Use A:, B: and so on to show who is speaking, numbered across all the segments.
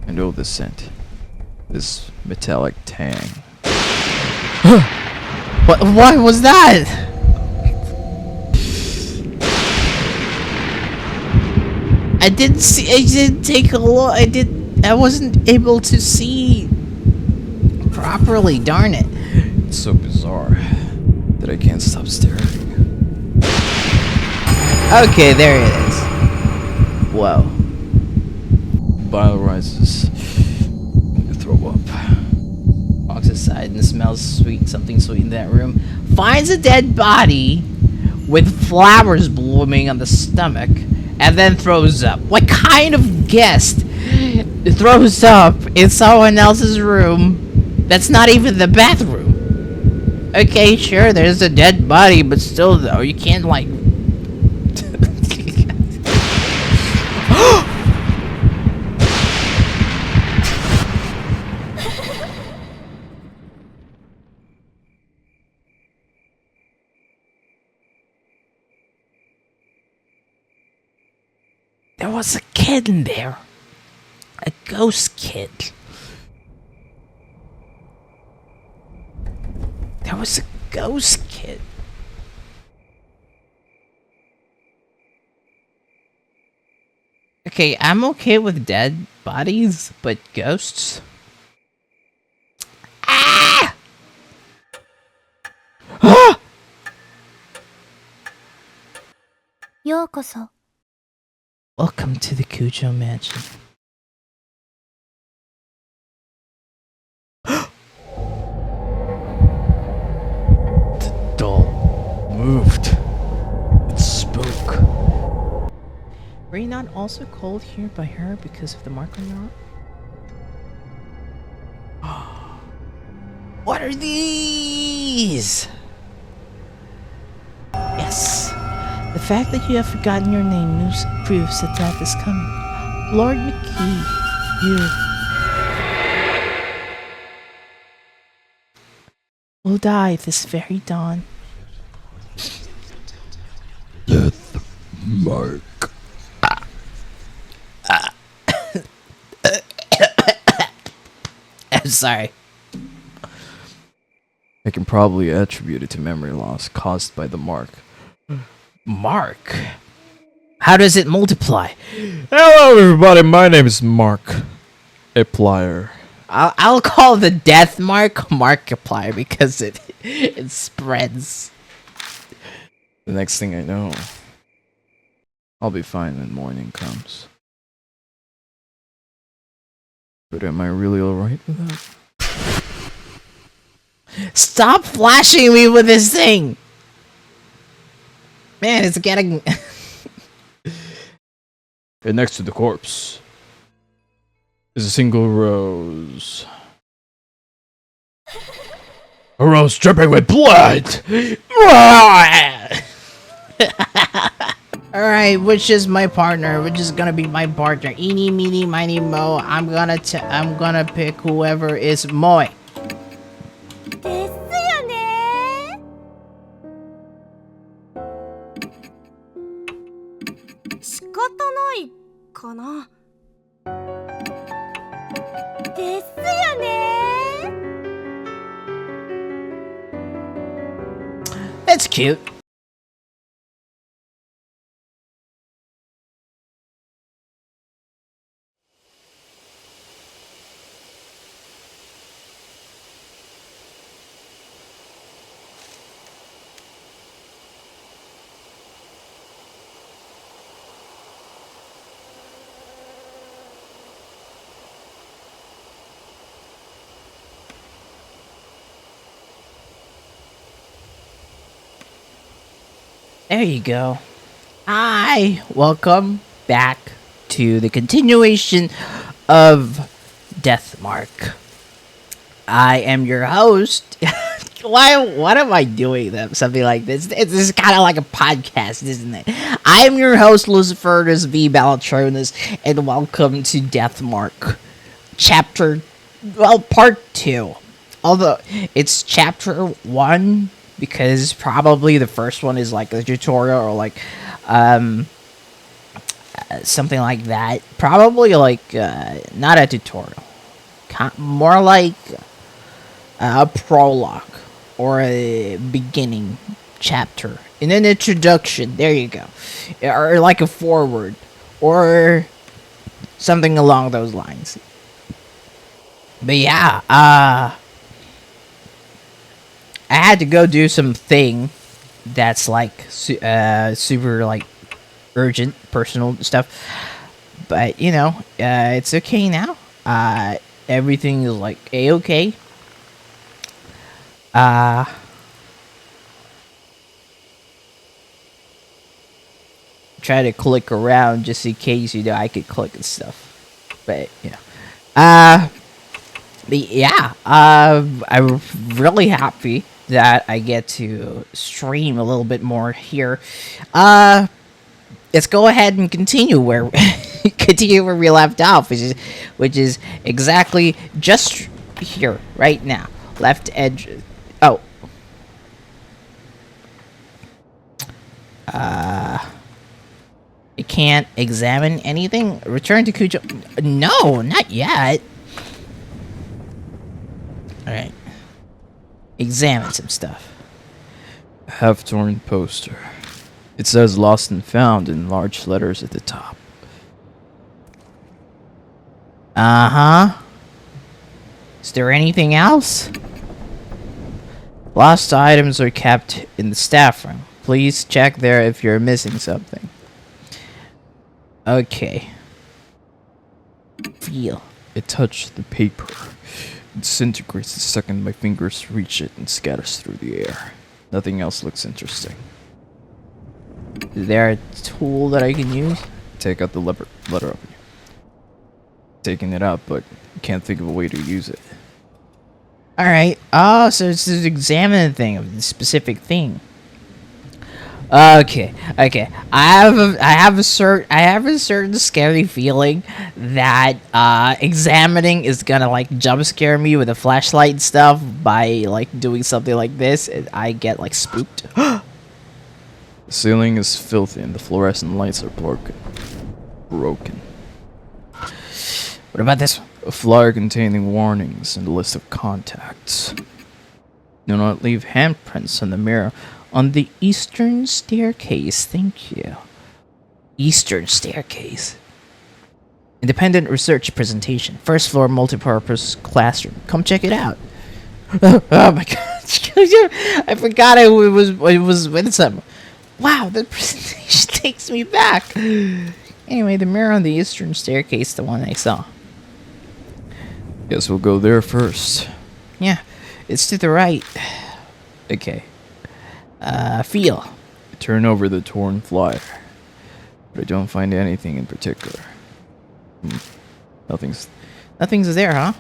A: I know the scent. This metallic tang.
B: What was that? I didn't take a look. I wasn't able to see properly, darn it.
A: It's so bizarre that I can't stop staring.
B: Okay, there it is. Whoa.
A: Bile rises. I throw up.
B: Walks aside and smells sweet, something sweet in that room. Finds a dead body with flowers blooming on the stomach, and then throws up. What kind of guest throws up in someone else's room that's not even the bathroom? Okay, sure, there's a dead body, but still, though, you can't, like... There was a kid in there. A ghost kid. There was a ghost kid. Okay, I'm okay with dead bodies, but ghosts? Ah! Ah!
C: ようこそ
B: Welcome to the Cujo Mansion.
A: The doll moved. It spoke.
B: Were you not also called here by her because of the mark on your arm? What are these? Yes. The fact that you have forgotten your name proves that death is coming. Lord McKee, you will die this very dawn.
A: Death mark.
B: I'm sorry.
A: I can probably attribute it to memory loss caused by the mark.
B: Mark? How does it multiply?
A: Hello everybody, my name is Mark. A plier.
B: I'll call the death mark Markiplier because it spreads.
A: The next thing I know, I'll be fine when morning comes. But am I really alright with that?
B: Stop flashing me with this thing! Man, it's getting...
A: And next to the corpse is a single rose. A rose dripping with blood!
B: Alright, which is my partner? Which is gonna be my partner? Eeny, meeny, miny, mo. I'm gonna pick whoever is Moe.
C: ですよね仕方ないかなですよね
B: That's cute. There you go. Hi, welcome back to the continuation of Deathmark. I am your host. What am I doing something like this? It's kind of like a podcast, isn't it? I am your host, Lucifernus V. Balatronus, and welcome to Deathmark. Part 2. Although, it's chapter 1, because probably the first one is like a tutorial or like something like that. Probably like not a tutorial, more like a prologue or a beginning chapter, an introduction. There you go, or like a forward, or something along those lines. But yeah, I had to go do something that's like super like urgent personal stuff, but you know, it's okay now. Everything is like a-okay. Try to click around just in case, you know, I could click and stuff, but you know, but yeah, I'm really happy that I get to stream a little bit more here. Let's go ahead and continue where continue where we left off, which is exactly just here right now. Left edge. Oh. I can't examine anything. Return to Cujo. No, not yet. All right. Examine some stuff.
A: Half-torn poster. It says lost and found in large letters at the top.
B: Uh-huh. Is there anything else? Lost items are kept in the staff room. Please check there if you're missing something. Okay. Feel.
A: It touched the paper. It disintegrates the second my fingers reach it and scatters through the air. Nothing else looks interesting.
B: Is there a tool that I can use?
A: Take out the letter opener. Taking it out, but can't think of a way to use it.
B: Alright. Oh, so it's this examine thing of the specific thing. Okay. I have a certain scary feeling that examining is gonna like jump scare me with a flashlight and stuff by like doing something like this, and I get like spooked.
A: The ceiling is filthy and the fluorescent lights are broken.
B: What about this one?
A: A flyer containing warnings and a list of contacts. Do not leave handprints on the mirror on the eastern staircase. Thank you. Eastern staircase. Independent research presentation. First floor multipurpose classroom. Come check it out. Oh my god. I forgot it was with some. Wow, the presentation takes me back. Anyway, the mirror on the eastern staircase, the one I saw. Guess we'll go there first.
B: Yeah, it's to the right. Okay. Feel.
A: I turn over the torn flyer, but I don't find anything in particular. Nothing's
B: Nothing's there, huh?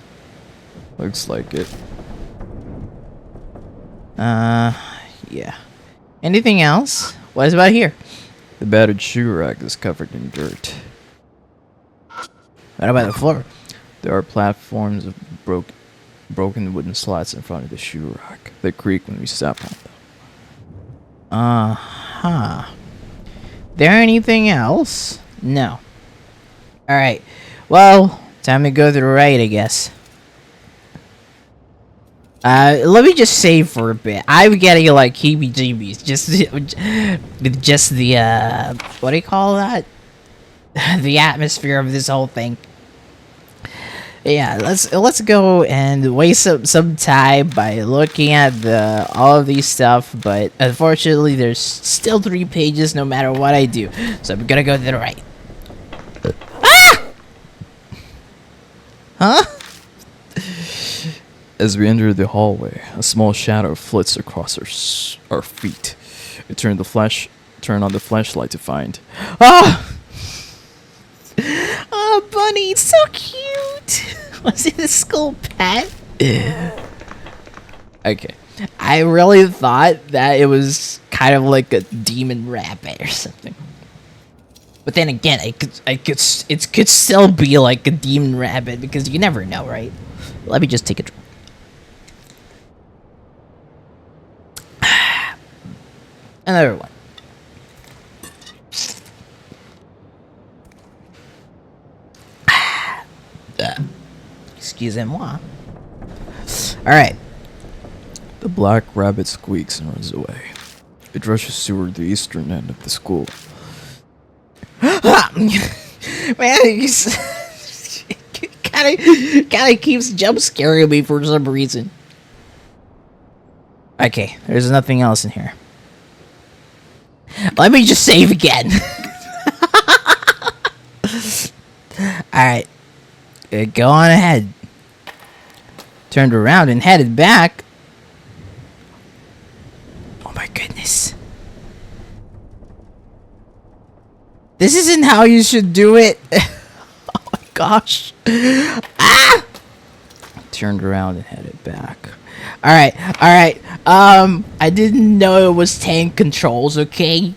A: looks like it.
B: Yeah. Anything else? What is about here?
A: The battered shoe rack is covered in dirt.
B: What about the floor?
A: There are platforms of broken wooden slats in front of the shoe rack. They creak when we step on them.
B: Uh-huh. There anything else? No. Alright. Well, time to go to the right, I guess. Let me just save for a bit. I'm getting like heebie-jeebies with just the what do you call that? The atmosphere of this whole thing. Yeah, let's go and waste some time by looking at all of these stuff, but unfortunately there's still 3 pages no matter what I do. So I'm gonna go to the right. Ah! Huh?
A: As we enter the hallway, a small shadow flits across our feet. I turn on the flashlight to find.
B: Ah! Oh, Bunny, it's so cute. Was it a skull pet? Okay. I really thought that it was kind of like a demon rabbit or something. But then again, it could still be like a demon rabbit because you never know, right? Let me just take a drink. Another one. Excusez-moi. Alright.
A: The black rabbit squeaks and runs away. It rushes toward the eastern end of the school.
B: Man, he's kind of keeps jump scaring me for some reason. Okay, there's nothing else in here. Let me just save again. Alright. Go on ahead. Turned around and headed back. Oh my goodness. This isn't how you should do it. Oh my gosh. Ah! Turned around and headed back. Alright. I didn't know it was tank controls, okay?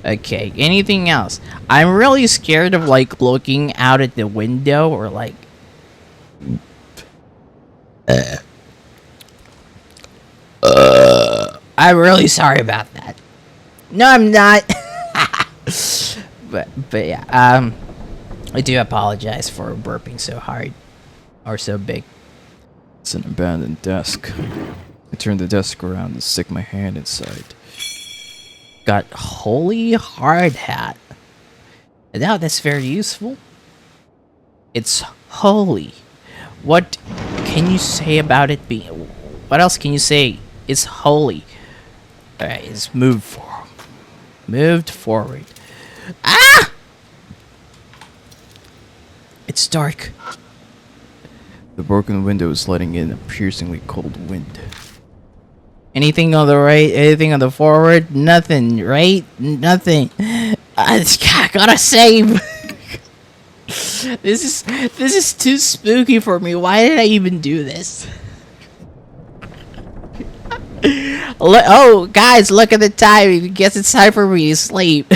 B: Okay, anything else? I'm really scared of, like, looking out at the window or, like... I'm really sorry about that. No, I'm not. but yeah, I do apologize for burping so hard. Or so big.
A: It's an abandoned desk. I turn the desk around and stick my hand inside.
B: Got holy hard hat. Now that's very useful. It's holy. What can you say about it being... What else can you say? It's holy. Alright, it's moved forward. Moved forward. Ah! It's dark.
A: The broken window is letting in a piercingly cold wind.
B: Anything on the right? Anything on the forward? Nothing, right? Nothing. I gotta save. This is too spooky for me. Why did I even do this? Oh, guys, look at the time. I guess it's time for me to sleep.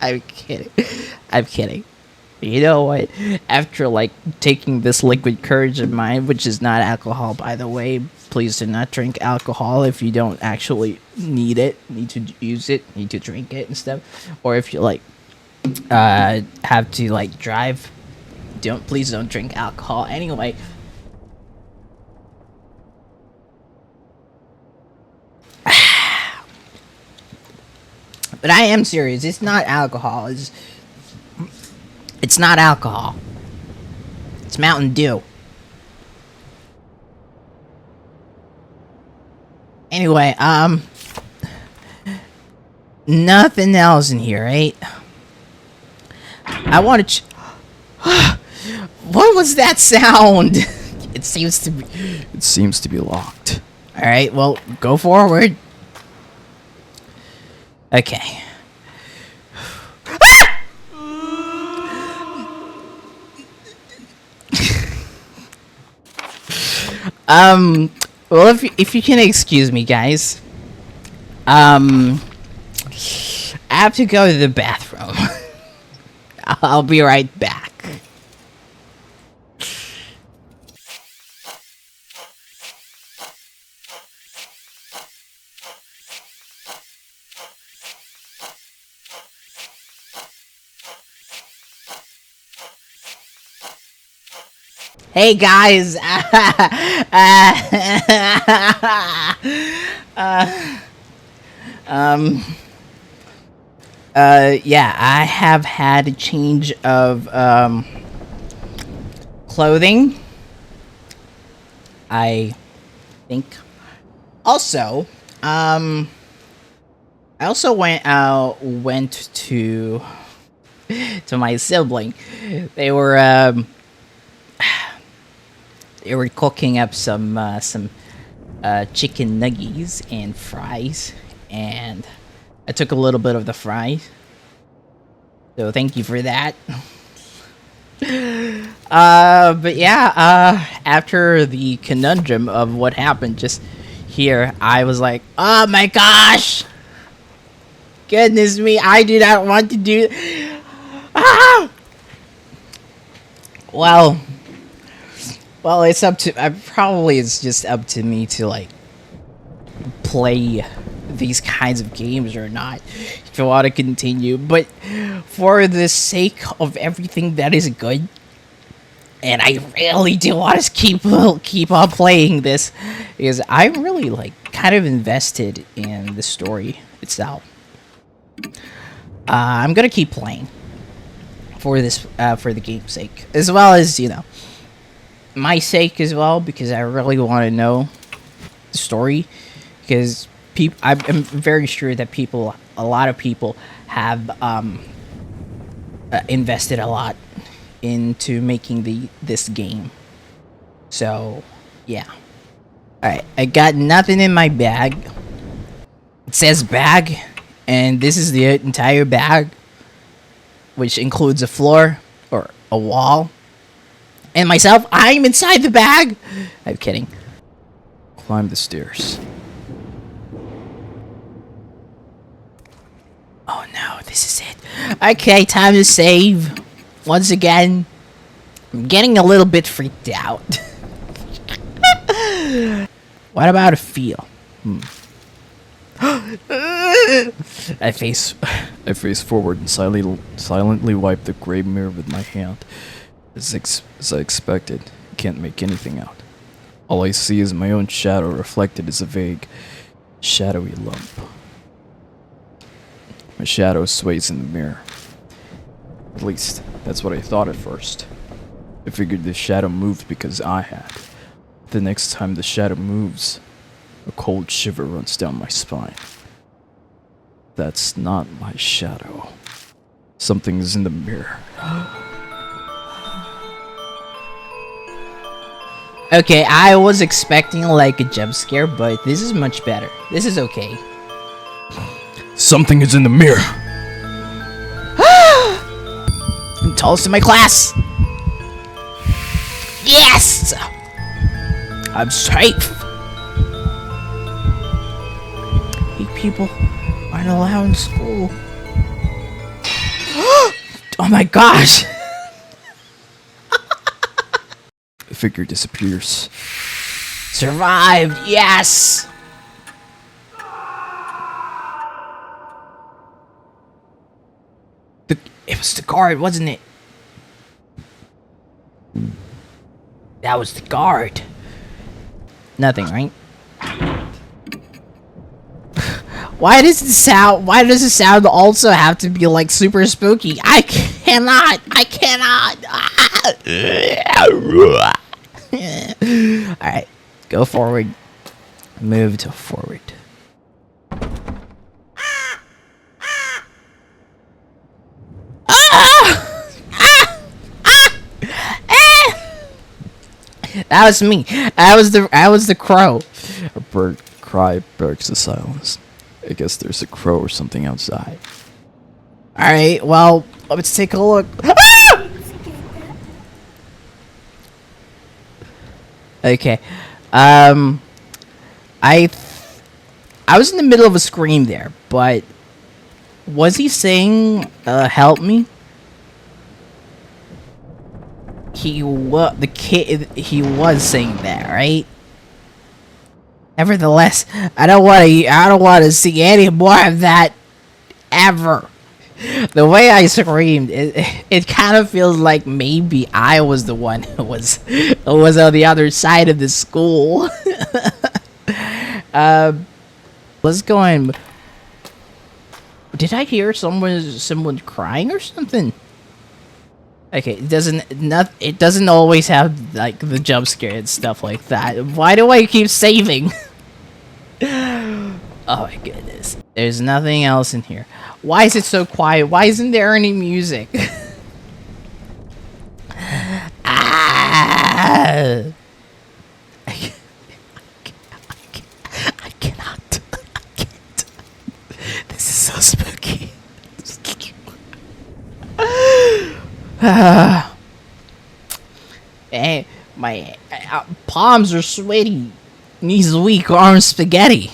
B: I'm kidding. You know what? After, like, taking this liquid courage of mine, which is not alcohol, by the way, please do not drink alcohol if you don't actually need to use it, need to drink it and stuff. Or if you, like, have to, like, drive, please don't drink alcohol. Anyway. But I am serious. It's not alcohol. It's not alcohol. It's Mountain Dew. Anyway, nothing else in here, right? I want to... What was that sound? It seems to be
A: locked.
B: Alright, well, go forward. Okay. Well, if you can excuse me, guys. I have to go to the bathroom. I'll be right back. Hey guys, yeah, I have had a change of, clothing, I think. Also, I also went to my sibling. They were cooking up some chicken nuggies and fries, and I took a little bit of the fries. So thank you for that. But yeah, after the conundrum of what happened just here, I was like, oh my gosh! Goodness me, I do not want to do... Ah! Well, it's up to... it's just up to me to, like, play these kinds of games or not, if you want to continue. But for the sake of everything that is good, and I really do want to keep on playing this, because I'm really like kind of invested in the story itself. I'm gonna keep playing for this for the game's sake, as well as my sake as well, because I really want to know the story, because I'm very sure that a lot of people have invested a lot into making this game. So yeah. Alright, I got nothing in my bag. It says bag, and this is the entire bag, which includes a floor or a wall. And myself, I'm inside the bag. I'm kidding.
A: Climb the stairs.
B: Oh no, this is it. Okay, time to save. Once again, I'm getting a little bit freaked out. What about a feel?
A: I face forward and silently wipe the gray mirror with my hand. As I expected, I can't make anything out. All I see is my own shadow reflected as a vague, shadowy lump. My shadow sways in the mirror. At least, that's what I thought at first. I figured the shadow moved because I had. The next time the shadow moves, a cold shiver runs down my spine. That's not my shadow. Something is in the mirror.
B: Okay, I was expecting like a jump scare, but this is much better. This is okay.
A: Something is in the mirror.
B: I'm tallest in my class. Yes! I'm safe. People aren't allowed in school. Oh my gosh!
A: The figure disappears.
B: Survived, yes! It was the guard, wasn't it? That was the guard. Nothing, right? Why does the sound also have to be like super spooky? I cannot. Alright, go forward. Move to forward. That was me. I was the crow.
A: A bird cry breaks the silence. I guess there's a crow or something outside.
B: Alright, well, let's take a look. Okay. I was in the middle of a scream there, but was he saying help me? He was saying that, right? Nevertheless, I don't want to see any more of that ever. The way I screamed, it kind of feels like maybe I was the one who was on the other side of the school. Let's go in. Did I hear someone crying or something? Okay, it doesn't always have like the jump scare and stuff like that. Why do I keep saving? Oh my goodness. There's nothing else in here. Why is it so quiet? Why isn't there any music? I cannot. This is so spooky. Hey, my palms are sweaty. Knees weak, arms spaghetti.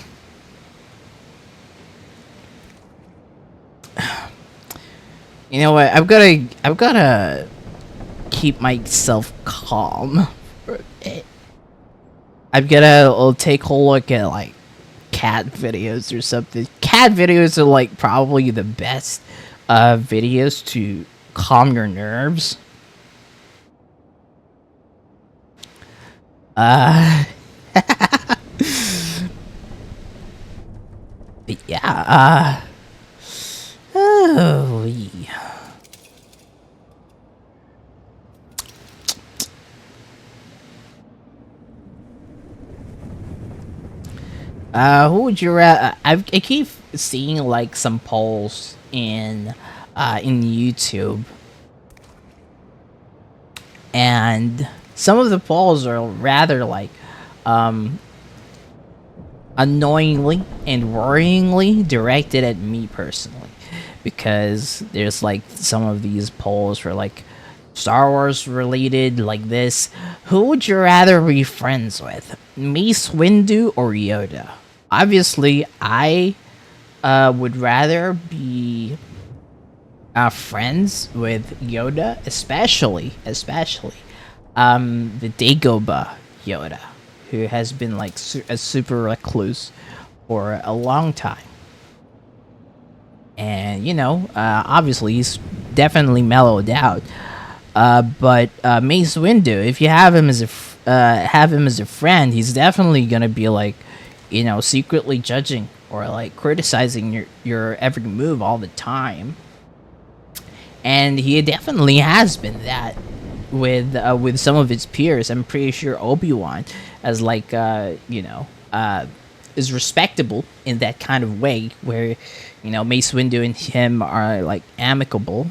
B: You know what? I've gotta keep myself calm for a bit. I'll take a look at like cat videos or something. Cat videos are like probably the best videos to calm your nerves. But yeah, oh, yeah. Who would you I keep seeing like some polls in YouTube, and some of the polls are rather like annoyingly and worryingly directed at me personally, because there's like some of these polls were like Star Wars related, like this. Who would you rather be friends with, Mace Windu or Yoda? Obviously, I would rather be friends with Yoda, especially the Dagobah Yoda, who has been like a super recluse for a long time. And you know, obviously he's definitely mellowed out. But Mace Windu, if you have him as a friend, he's definitely gonna be like, you know, secretly judging or like criticizing your every move all the time. And he definitely has been that with some of his peers. I'm pretty sure Obi-Wan, as like you know, is respectable in that kind of way, where you know Mace Windu and him are like amicable.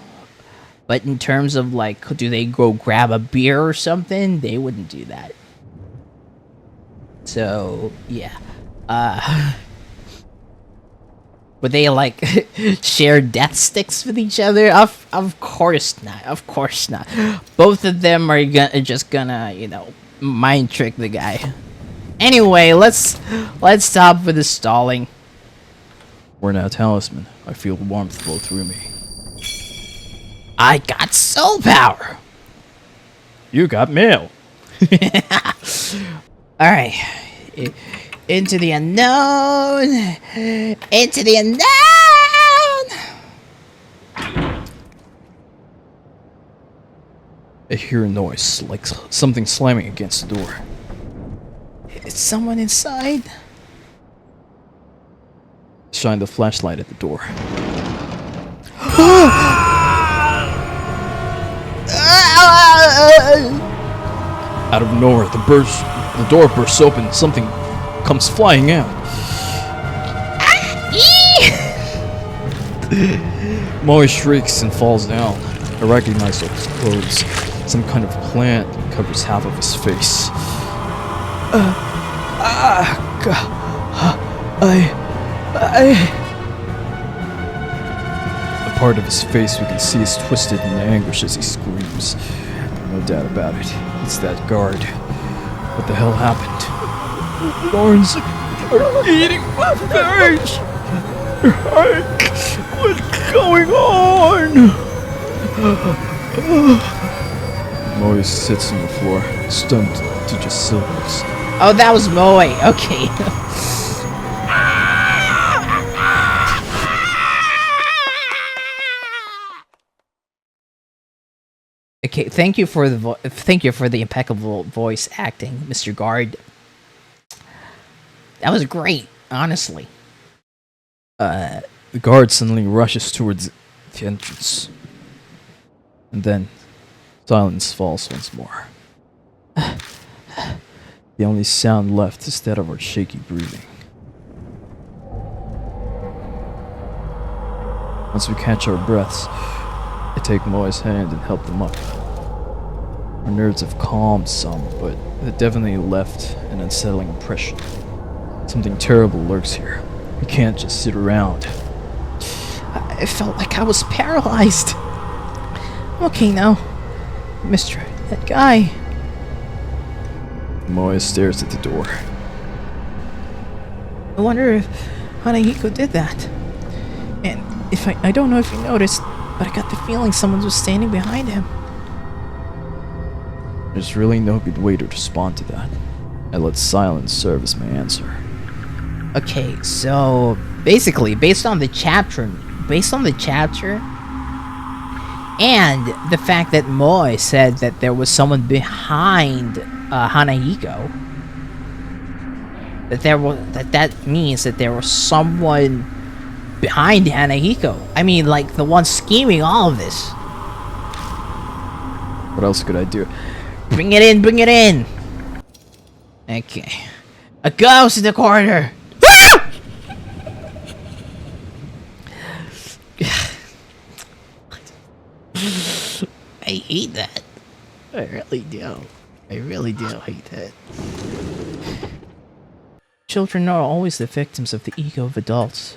B: But in terms of like, do they go grab a beer or something? They wouldn't do that. So yeah, would they like share death sticks with each other? Of course not. Of course not. Both of them are just gonna, you know, mind trick the guy. Anyway, let's stop with the stalling.
A: We're now talisman. I feel warmth flow through me.
B: I got soul power.
A: You got mail.
B: All right, into the unknown. Into the unknown.
A: I hear a noise, like something slamming against the door.
B: Is someone inside?
A: Shine the flashlight at the door. Out of nowhere, the door bursts open. Something comes flying out. Molly shrieks and falls down. I recognize those clothes. Some kind of plant covers half of his face. The part of his face we can see is twisted in anguish as he screams. No doubt about it. It's that guard. What the hell happened? Thorns are eating my face! What's going on? Moe sits on the floor, stunned to just silence.
B: Oh, that was Moe. Okay. Okay, thank you for the impeccable voice acting, Mr. Guard. That was great, honestly.
A: The guard suddenly rushes towards the entrance. And then silence falls once more. The only sound left is that of our shaky breathing. Once we catch our breaths, I take Moe's hand and help them up. Our nerves have calmed some, but it definitely left an unsettling impression. Something terrible lurks here. We can't just sit around.
B: I felt like I was paralyzed. Okay now, Mr. That guy.
A: Moe stares at the door.
B: I wonder if Hanahiko did that. And if I don't know if you noticed, but I got the feeling someone was standing behind him.
A: There's really no good way to respond to that. I let silence serve as my answer.
B: Okay, so basically, based on the chapter, and the fact that Moe said that there was someone behind Hanahiko, that means that there was someone behind Hanahiko. I mean, like the one scheming all of this.
A: What else could I do?
B: Bring it in, bring it in. Okay, a ghost in the corner. I hate that. I really do. I really do hate that. Children are always the victims of the ego of adults.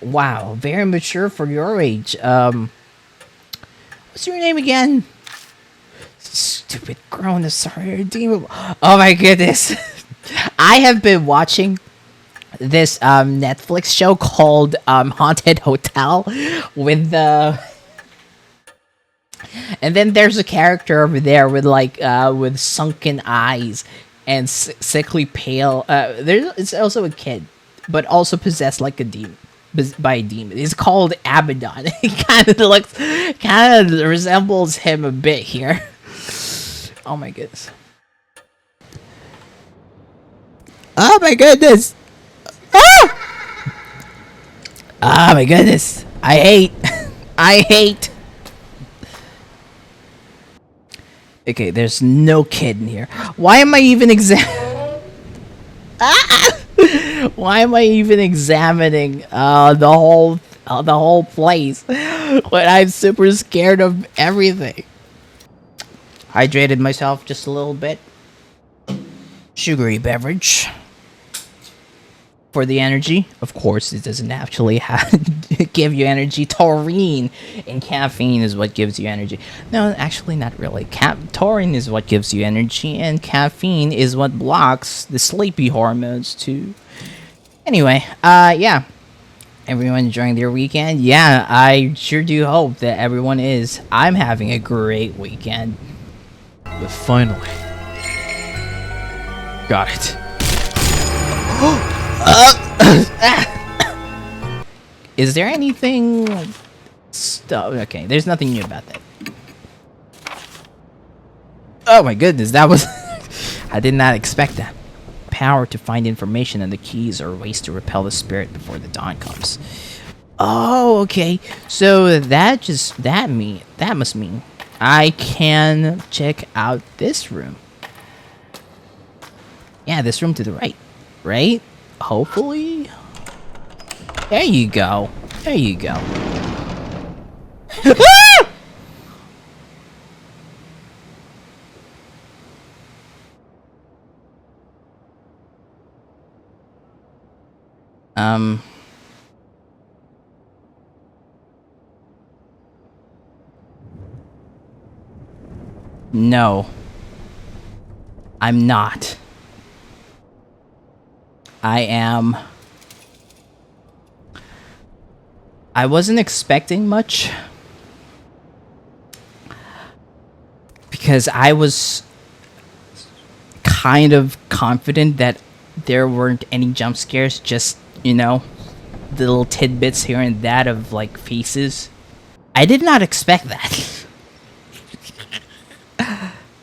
B: Wow, very mature for your age. What's your name again? Stupid grown, sorry, irredeemable. Oh my goodness. I have been watching this Netflix show called Haunted Hotel with the and then there's a character over there with like with sunken eyes and sickly pale. It's also a kid, but also possessed like a demon by a demon. It's called Abaddon. It kind of resembles him a bit here. Oh my goodness. Oh my goodness. Ah! Oh my goodness. I hate. I hate. Okay, there's no kid in here. Why am I even Why am I even examining the whole place when I'm super scared of everything? Hydrated myself just a little bit. Sugary beverage. For the energy, of course, it doesn't actually give you energy. Taurine and caffeine is what gives you energy. No, actually, not really. Taurine is what gives you energy, and caffeine is what blocks the sleepy hormones too. Anyway, yeah. Everyone enjoying their weekend? Yeah, I sure do hope that everyone is. I'm having a great weekend.
A: But finally. Got it.
B: Is there anything okay, there's nothing new about that. Oh my goodness, that was I did not expect that. Power to find information and the keys are ways to repel the spirit before the dawn comes. Oh, okay. So that must mean I can check out this room. Yeah, this room to the right. Right? Hopefully. There you go. There you go. No. I'm not. I wasn't expecting much because I was kind of confident that there weren't any jump scares, just, you know, little tidbits here and that of like faces. I did not expect that.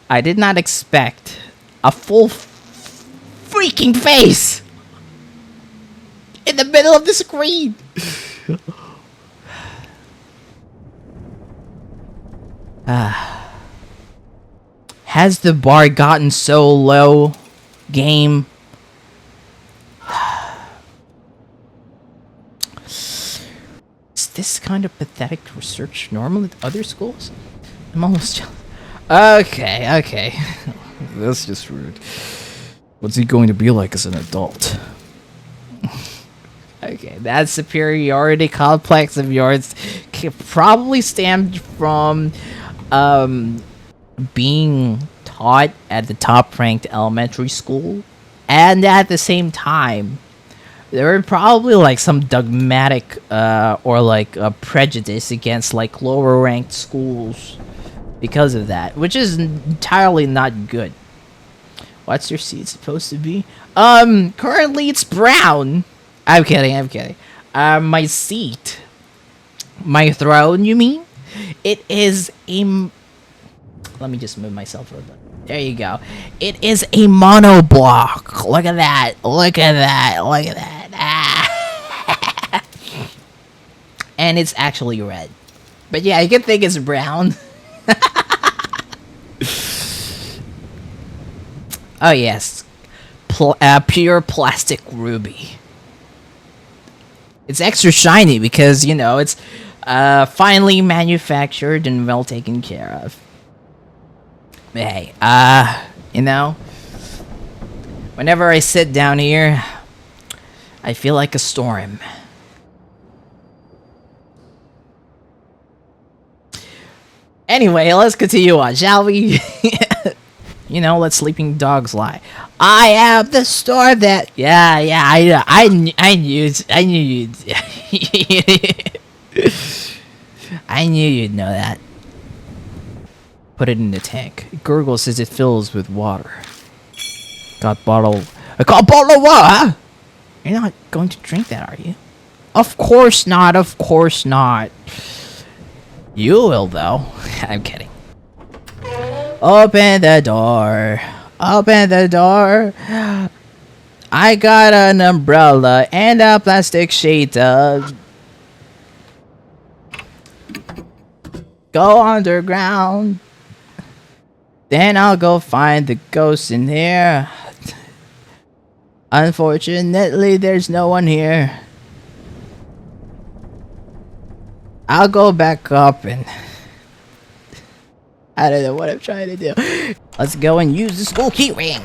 B: I did not expect a full freaking face in the middle of the screen. Has the bar gotten so low, game? Is this kind of pathetic research normal at other schools? I'm almost jealous. Okay.
A: That's just rude. What's he going to be like as an adult?
B: Okay, that superiority complex of yours probably stemmed from being taught at the top-ranked elementary school, and at the same time, there were probably like some dogmatic or like a prejudice against like lower-ranked schools because of that, which is entirely not good. What's your seat supposed to be? Currently it's brown. I'm kidding. I'm kidding. My seat, my throne. You mean? It is a. Let me just move myself a little bit. There you go. It is a monoblock. Look at that. Look at that. Look at that. Ah. And it's actually red. But yeah, you can think it's brown. Oh yes, pure plastic ruby. It's extra shiny because, you know, it's finely manufactured and well taken care of. But hey, you know, whenever I sit down here, I feel like a storm. Anyway, let's continue on, shall we? You know, let sleeping dogs lie. I am the storm that. Yeah, I knew you'd. I knew you'd know that. Put it in the tank. It gurgles as it fills with water. I got a bottle of water. You're not going to drink that, are you? Of course not. Of course not. You will, though. I'm kidding. Open the door. Open the door. I got an umbrella and a plastic sheet. Go underground. Then I'll go find the ghost in here. Unfortunately, there's no one here. I'll go back up and... I don't know what I'm trying to do. Let's go and use the school key ring.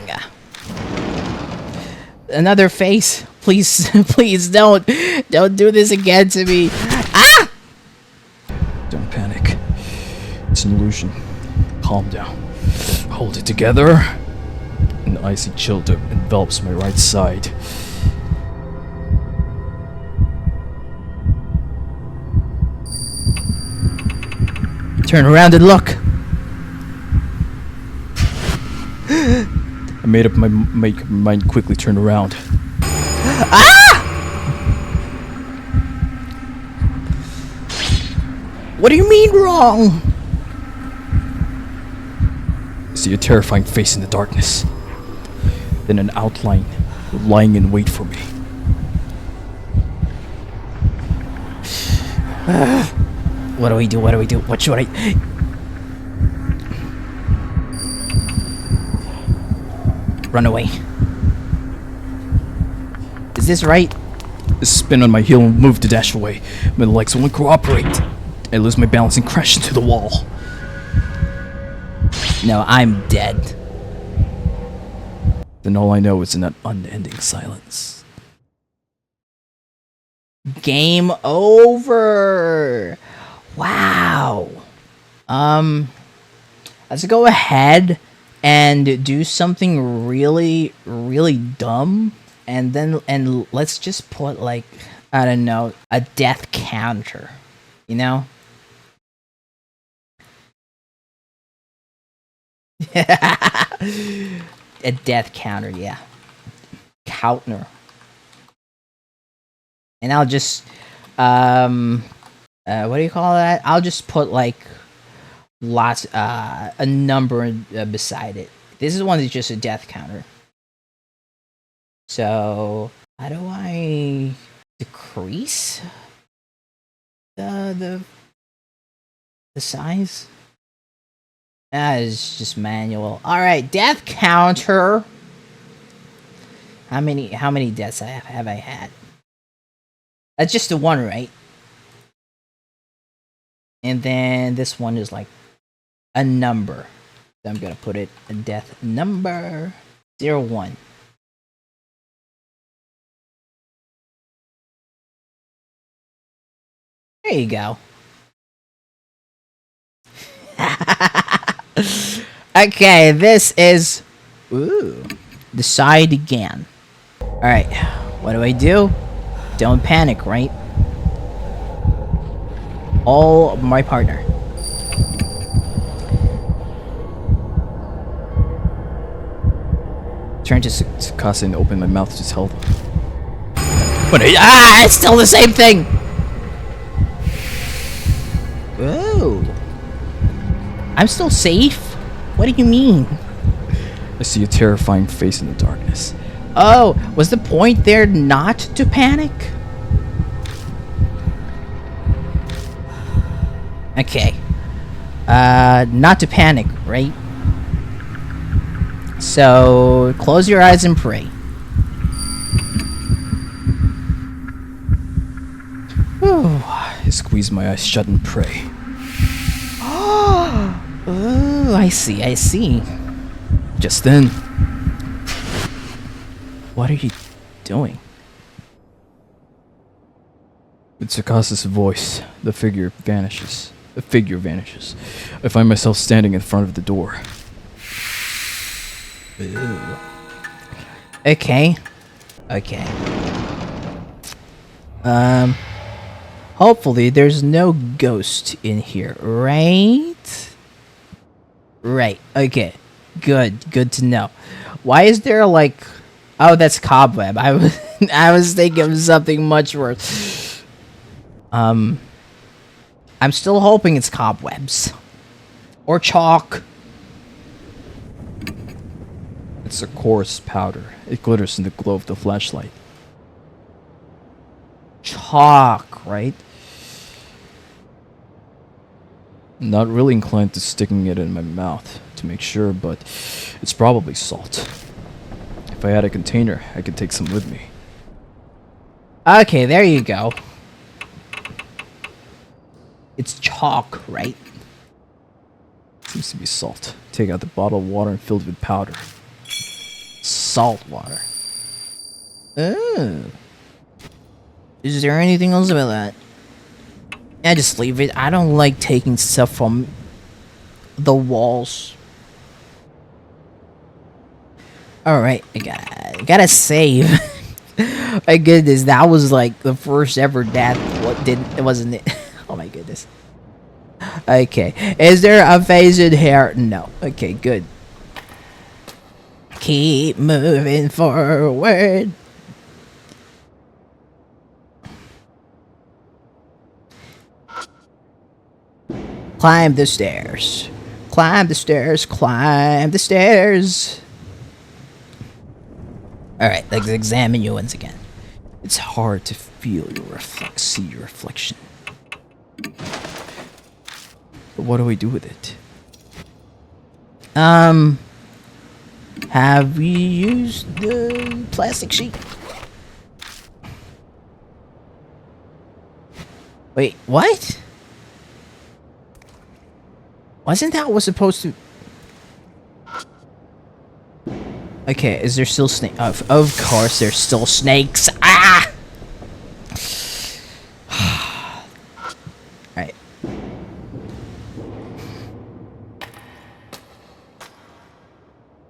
B: Another face. Please, please don't do this again to me. Ah!
A: Don't panic. It's an illusion. Calm down. Hold it together. An icy chill envelops my right side.
B: Turn around and look.
A: I made up my mind quickly turned around.
B: Ah! What do you mean wrong?
A: I see a terrifying face in the darkness. Then an outline lying in wait for me.
B: What do we do? What do we do? What should I... Run away. Is this right?
A: I spin on my heel and move to dash away. My legs won't cooperate. I lose my balance and crash into the wall.
B: No, I'm dead.
A: Then all I know is an unending silence.
B: Game over. Wow. Let's go ahead and do something really, really dumb, and let's just put, like, I don't know, a death counter, you know? A death counter, yeah. Counter. And I'll just, what do you call that? I'll just put, like, lots, a number beside it. This is one that's just a death counter. So, how do I decrease the size? It's just manual. All right, death counter. How many deaths have I had? That's just the one, right? And then this one is like a number. So I'm gonna put it a death number 01. There you go. Okay, this is decide again. Alright, what do I do? Don't panic, right? All my partner.
A: Trying to Sakasa and open my mouth to tell them.
B: But it's still the same thing. Oh, I'm still safe. What do you mean?
A: I see a terrifying face in the darkness.
B: Oh, was the point there not to panic? Okay. Not to panic, right? So, close your eyes and pray. Whew.
A: I squeeze my eyes shut and pray.
B: Oh, I see.
A: Just then, what are you doing? With Tsukasa voice, the figure vanishes. I find myself standing in front of the door.
B: Okay. Hopefully there's no ghost in here, right? Right, okay. Good to know. Why is there like... Oh, that's cobweb. I was thinking of something much worse. I'm still hoping it's cobwebs. Or chalk.
A: It's a coarse powder. It glitters in the glow of the flashlight.
B: Chalk, right?
A: Not really inclined to sticking it in my mouth to make sure, but it's probably salt. If I had a container, I could take some with me.
B: Okay, there you go. It's chalk, right?
A: Seems to be salt. Take out the bottle of water and fill it with powder.
B: Salt water. Oh. Is there anything else about that? Yeah, just leave it. I don't like taking stuff from the walls. Alright, I gotta save. My goodness, that was like the first ever death. It wasn't it? Oh my goodness. Okay, is there a phase in here? No. Okay, good. Keep moving forward. Climb the stairs. Climb the stairs. Climb the stairs. Alright, let's examine you once again.
A: It's hard to feel see your reflection. But what do we do with it?
B: Have we used the plastic sheet? Wait, what? Wasn't that was supposed to... Okay, is there still snake? Of course, there's still snakes. Ah! Alright.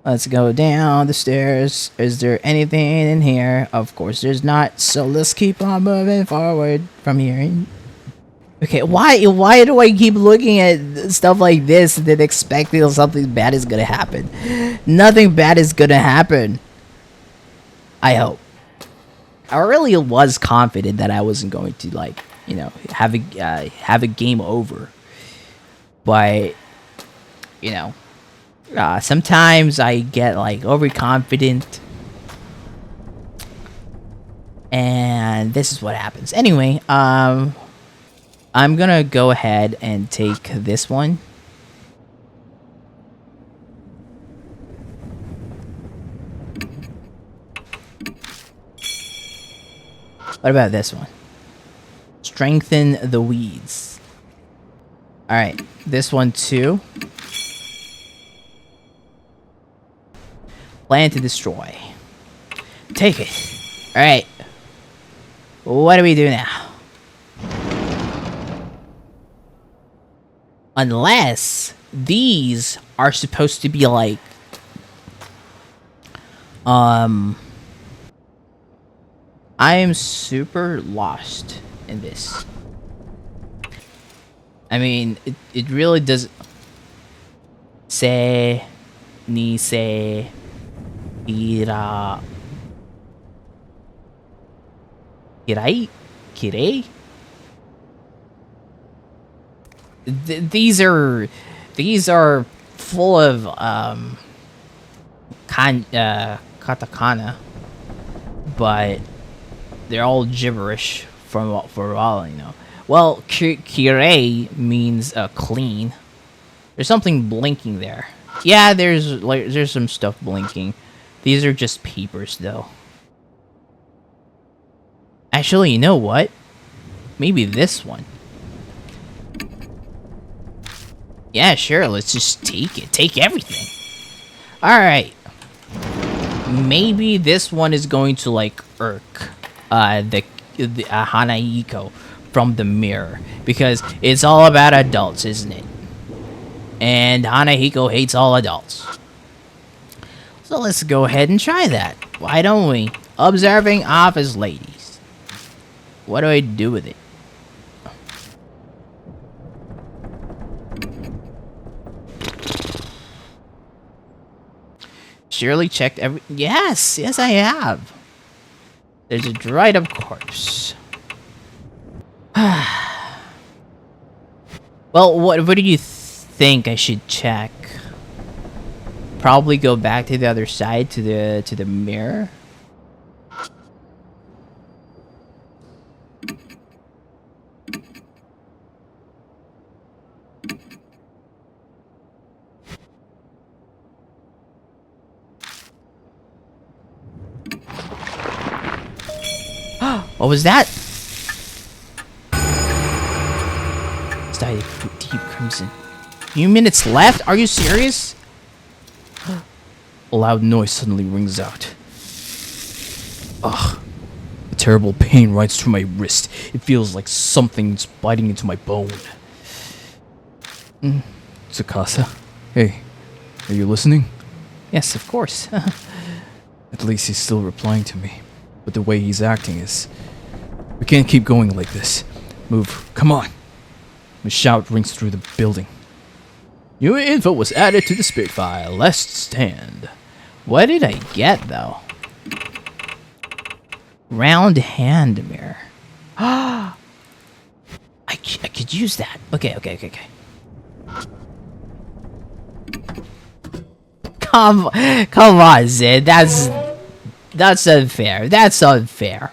B: Let's go down the stairs. Is there anything in here? Of course, there's not. So let's keep on moving forward from here. Okay, why do I keep looking at stuff like this and then expecting something bad is gonna happen? Nothing bad is gonna happen. I hope. I really was confident that I wasn't going to, like, you know, have a game over. But, you know, sometimes I get like overconfident, and this is what happens. Anyway, I'm gonna go ahead and take this one. What about this one? Strengthen the weeds. Alright, this one too. Plan to destroy. Take it. Alright. What do we do now? Unless these are supposed to be like... I am super lost in this. I mean, it really does... Se... Ni se... Ira... Kirai? Kirei? These are full of katakana, but they're all gibberish for all I know. Well, kirei means clean. There's something blinking there. Yeah, there's some stuff blinking. These are just papers though. Actually, you know what? Maybe this one. Yeah, sure, let's just take it. Take everything. Alright. Maybe this one is going to, like, irk the Hanahiko from the mirror. Because it's all about adults, isn't it? And Hanahiko hates all adults. So let's go ahead and try that. Why don't we? Observing office ladies. What do I do with it? Surely checked every... Yes, I have. There's a dried up corpse. Well, what do you think I should check? Probably go back to the other side to the mirror. What was that? Started deep crimson. Few minutes left? Are you serious?
A: A loud noise suddenly rings out. Ugh. A terrible pain rides through my wrist. It feels like something's biting into my bone. Tsukasa? Hey, are you listening?
B: Yes, of course.
A: At least he's still replying to me. But the way he's acting is... We can't keep going like this. Move. Come on. A shout rings through the building. New info was added to the spirit file. Let's stand.
B: What did I get, though? Round hand mirror. I could use that. Okay. Come on, Zid. That's unfair. That's unfair.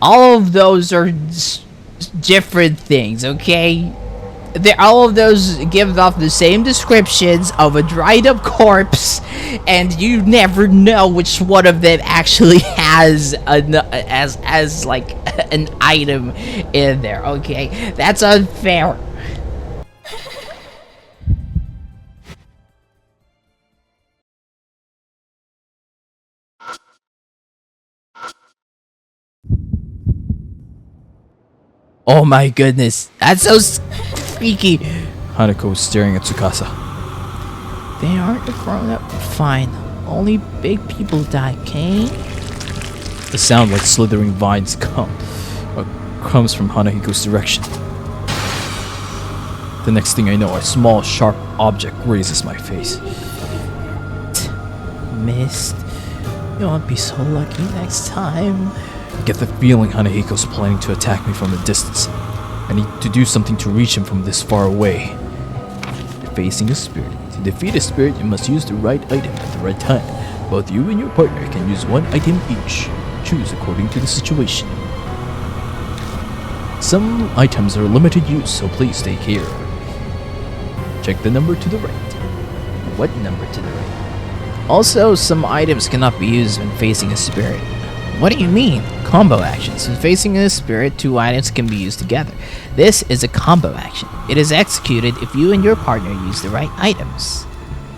B: All of those are different things, okay? All of those give off the same descriptions of a dried up corpse, and you never know which one of them actually has as like an item in there, okay? That's unfair. Oh my goodness, that's so freaky.
A: Hanako is staring at Tsukasa.
B: They aren't grown up. Fine. Only big people die, okay?
A: The sound like slithering vines comes from Hanahiko's direction. The next thing I know, a small, sharp object grazes my face.
B: Missed. You won't be so lucky next time.
A: I get the feeling Hanahiko's planning to attack me from a distance. I need to do something to reach him from this far away. Facing a spirit. To defeat a spirit, you must use the right item at the right time. Both you and your partner can use one item each. Choose according to the situation. Some items are limited use, so please take care. Check the number to the right.
B: What number to the right? Also, some items cannot be used when facing a spirit. What do you mean? Combo actions. When facing a spirit, two items can be used together. This is a combo action. It is executed if you and your partner use the right items.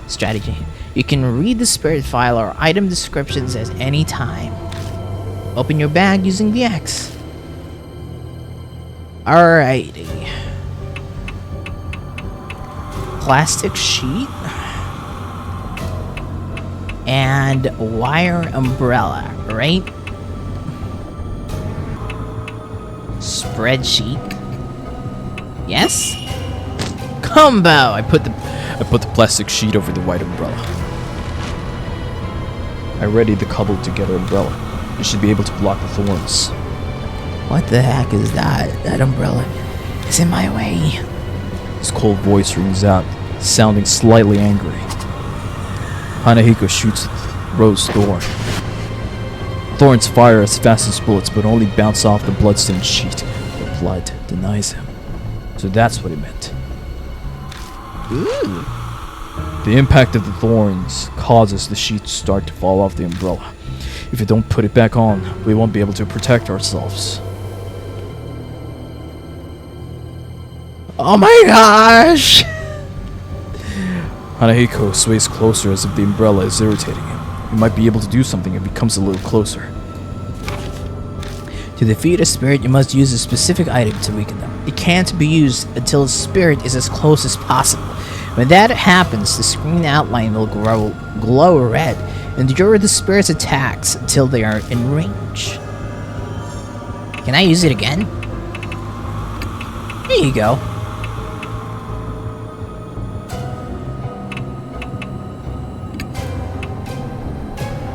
B: Strategy. You can read the spirit file or item descriptions at any time. Open your bag using the X. Alrighty. Plastic sheet. And wire umbrella, right? Spreadsheet. Yes? Combo!
A: I put the plastic sheet over the white umbrella. I readied the cobbled together umbrella. You should be able to block the thorns.
B: What the heck is that? That umbrella is in my way.
A: His cold voice rings out, sounding slightly angry. Hanahiko shoots Rose Thorn. Thorns fire as fast as bullets, but only bounce off the bloodstained sheet. The blood denies him. So that's what he meant.
B: Ooh.
A: The impact of the thorns causes the sheet to start to fall off the umbrella. If you don't put it back on, we won't be able to protect ourselves.
B: Oh my gosh!
A: Hanahiko sways closer as if the umbrella is irritating him. He might be able to do something if he comes a little closer.
B: To defeat a spirit, you must use a specific item to weaken them. It can't be used until the spirit is as close as possible. When that happens, the screen outline will glow red and endure the spirit's attacks until they are in range. Can I use it again? There you go.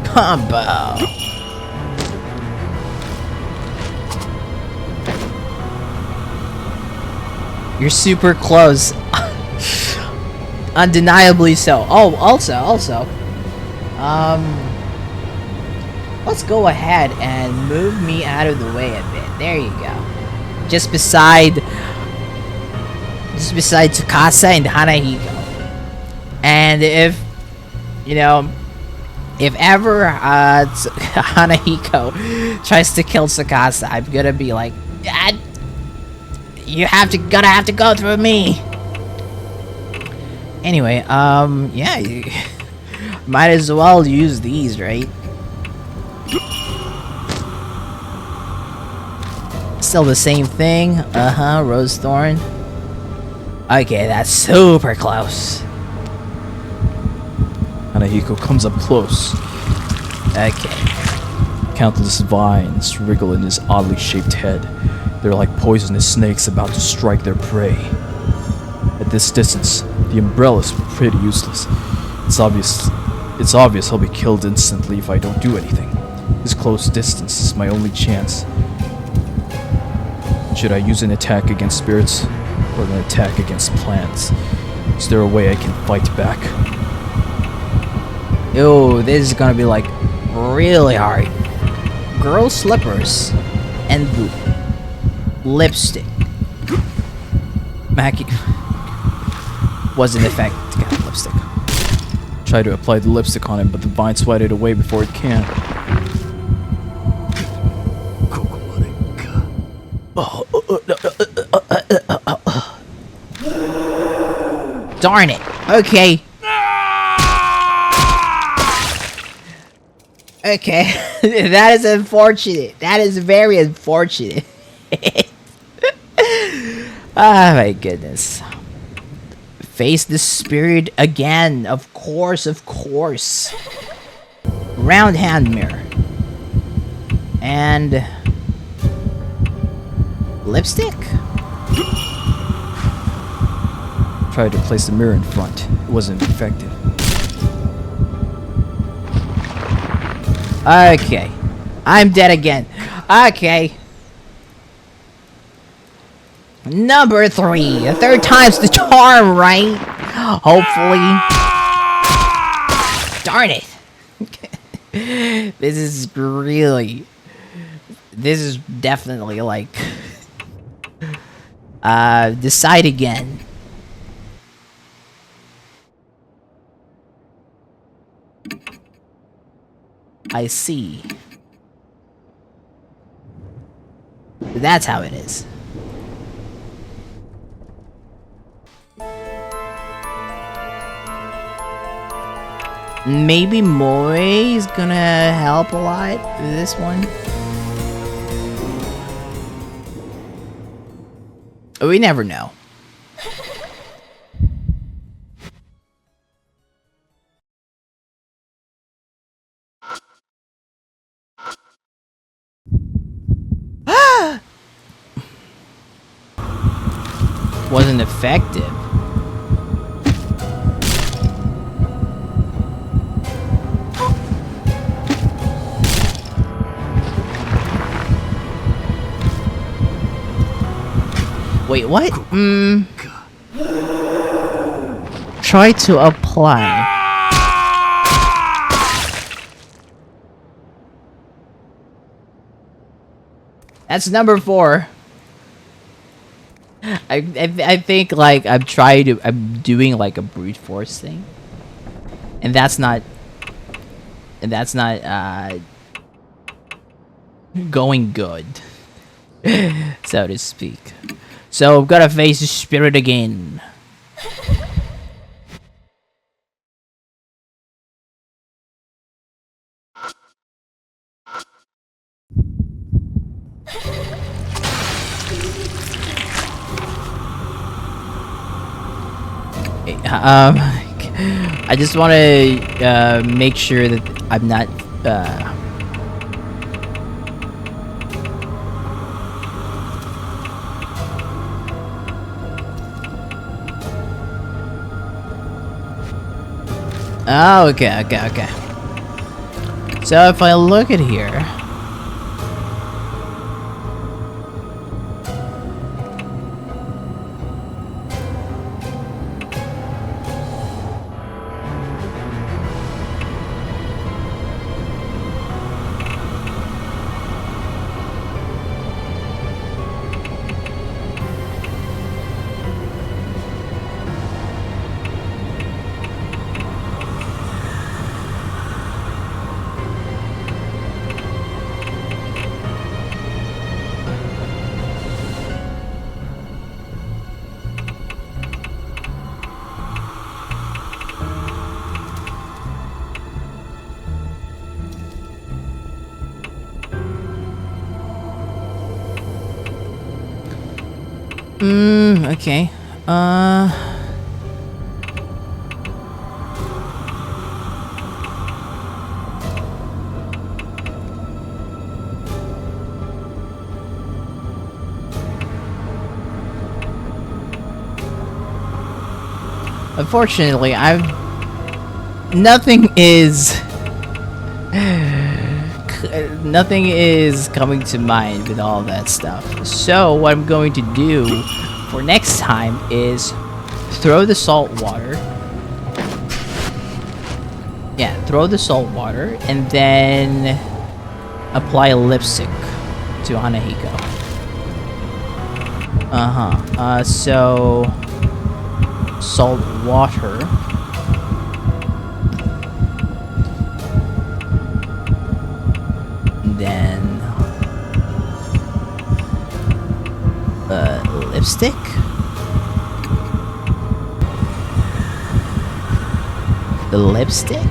B: Combo. You're super close. Undeniably so. Oh, also. Let's go ahead and move me out of the way a bit. There you go. Just beside Tsukasa and Hanahiko. And if, you know, if ever Hanahiko tries to kill Tsukasa, I'm gonna be like, Dad, gonna have to go through me. Anyway, yeah, you might as well use these, right? Still the same thing. Rose Thorn. Okay, that's super close.
A: Hanahiko comes up close.
B: Okay.
A: Countless vines wriggle in his oddly shaped head. They're like poisonous snakes about to strike their prey. At this distance, the umbrella's pretty useless. It's obvious he'll be killed instantly if I don't do anything. His close distance is my only chance. Should I use an attack against spirits or an attack against plants? Is there a way I can fight back?
B: Ew, this is gonna be like really hard. Girl slippers and lipstick. Mackie wasn't effective. Got lipstick.
A: Try to apply the lipstick on him, but the vine swat it away before it can.
B: Darn it. Okay. Okay. That is unfortunate. That is very unfortunate. Ah, my goodness. Face the spirit again. Of course, of course. Round hand mirror. And lipstick?
A: Tried to place the mirror in front. It wasn't effective.
B: Okay. I'm dead again. Okay. Number 3. A third time's the charm, right? Hopefully. Darn it. This is definitely like decide again. I see. That's how it is. Maybe Moe is gonna help a lot with this one. We never know. Wasn't effective. Wait, what? Try to apply. That's number 4. I think like I'm doing like a brute force thing, and that's not going good, so to speak. So I'm gonna face the spirit again. I just want to make sure that I'm not. Oh, okay. So if I look at here. Okay. Unfortunately, nothing is coming to mind with all that stuff. So what I'm going to do for next time is throw the salt water. Yeah, throw the salt water and then apply a lipstick to Hanahiko. So salt water. Then lipstick. The lipstick.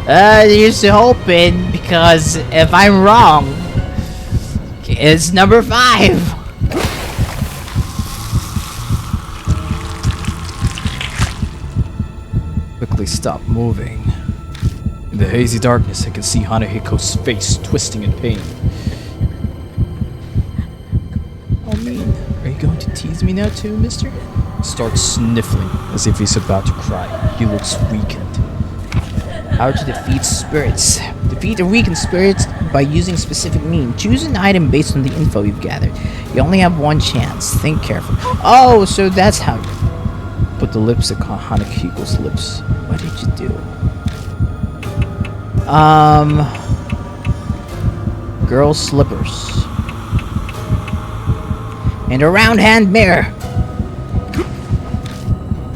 B: Here's hoping, because if I'm wrong, it's number 5.
A: Quickly stop moving. In the hazy darkness, I can see Hanahiko's face twisting in pain. Oh, mean. Are you going to tease me now too, mister? He starts sniffling, as if he's about to cry. He looks weakened.
B: How to defeat spirits. Defeat or weaken spirits by using specific means. Choose an item based on the info you've gathered. You only have one chance. Think carefully. Oh, so that's how you...
A: Put the lipstick on Hanahiko's lips.
B: What did you do? Girl slippers. And a round hand mirror.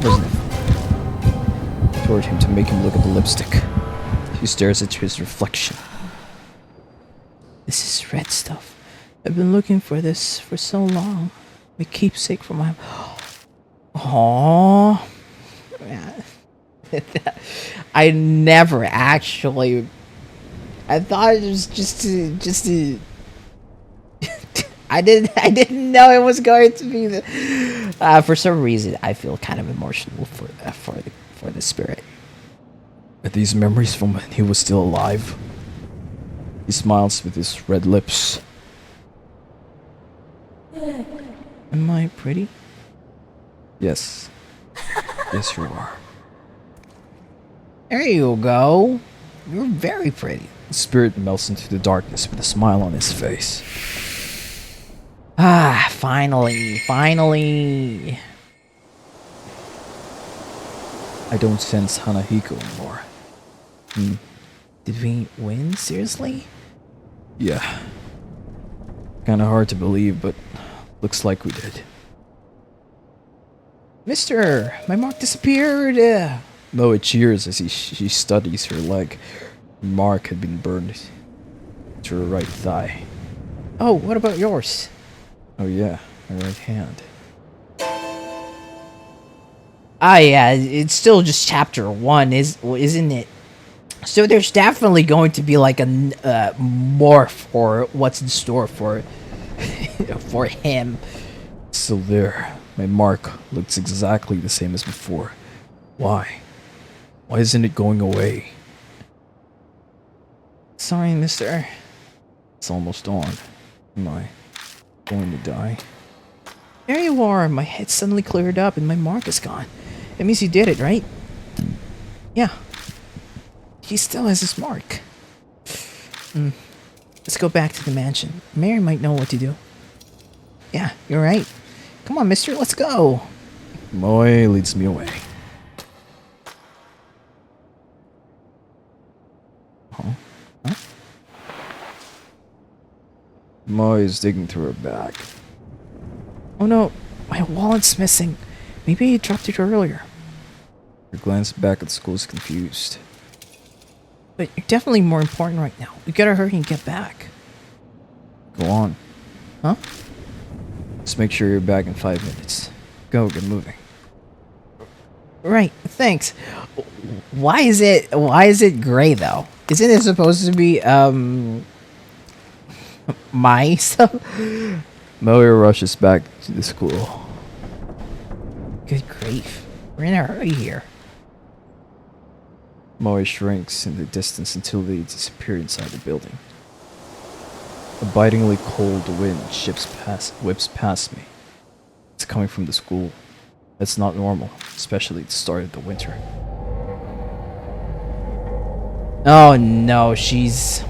A: Wasn't it? Toward him to make him look at the lipstick. He stares at his reflection.
B: This is red stuff. I've been looking for this for so long. My keepsake for my... Aww. I never actually... I thought it was just to... I didn't know it was going to be the... for some reason, I feel kind of emotional for the spirit.
A: Are these memories from when he was still alive? He smiles with his red lips.
B: Am I pretty?
A: Yes. Yes, you are.
B: There you go. You're very pretty.
A: The spirit melts into the darkness with a smile on his face.
B: Ah, finally, finally.
A: I don't sense Hanahiko anymore.
B: Did we win? Seriously?
A: Yeah. Kinda hard to believe, but looks like we did.
B: Mister, my mark disappeared.
A: Moe cheers as she studies her leg. Her mark had been burned to her right thigh.
B: Oh, what about yours?
A: Oh yeah, her right hand.
B: Ah, yeah, it's still just chapter 1, isn't it? So there's definitely going to be like a more for what's in store for for him.
A: Still there. My mark looks exactly the same as before. Why? Why isn't it going away?
B: Sorry, mister.
A: It's almost dawn. Am I going to die?
B: There you are. My head suddenly cleared up and my mark is gone. That means you did it, right? Yeah. He still has his mark. Let's go back to the mansion. Mary might know what to do. Yeah, you're right. Come on, mister, let's go.
A: Moe leads me away.
B: Huh?
A: Moe is digging through her bag.
B: Oh no, my wallet's missing. Maybe you dropped it earlier.
A: Her glance back at the school is confused.
B: But you're definitely more important right now. We gotta hurry and get back.
A: Go on.
B: Huh?
A: Just make sure you're back in 5 minutes. Go, get moving.
B: Right, thanks. Why is it gray though? Isn't it supposed to be mice?
A: Moe rushes back to the school.
B: Good grief. We're in a hurry here.
A: Moe shrinks in the distance until they disappear inside the building. A bitingly cold wind whips past me. It's coming from the school. That's not normal, especially at the start of the winter.
B: Oh no, she's...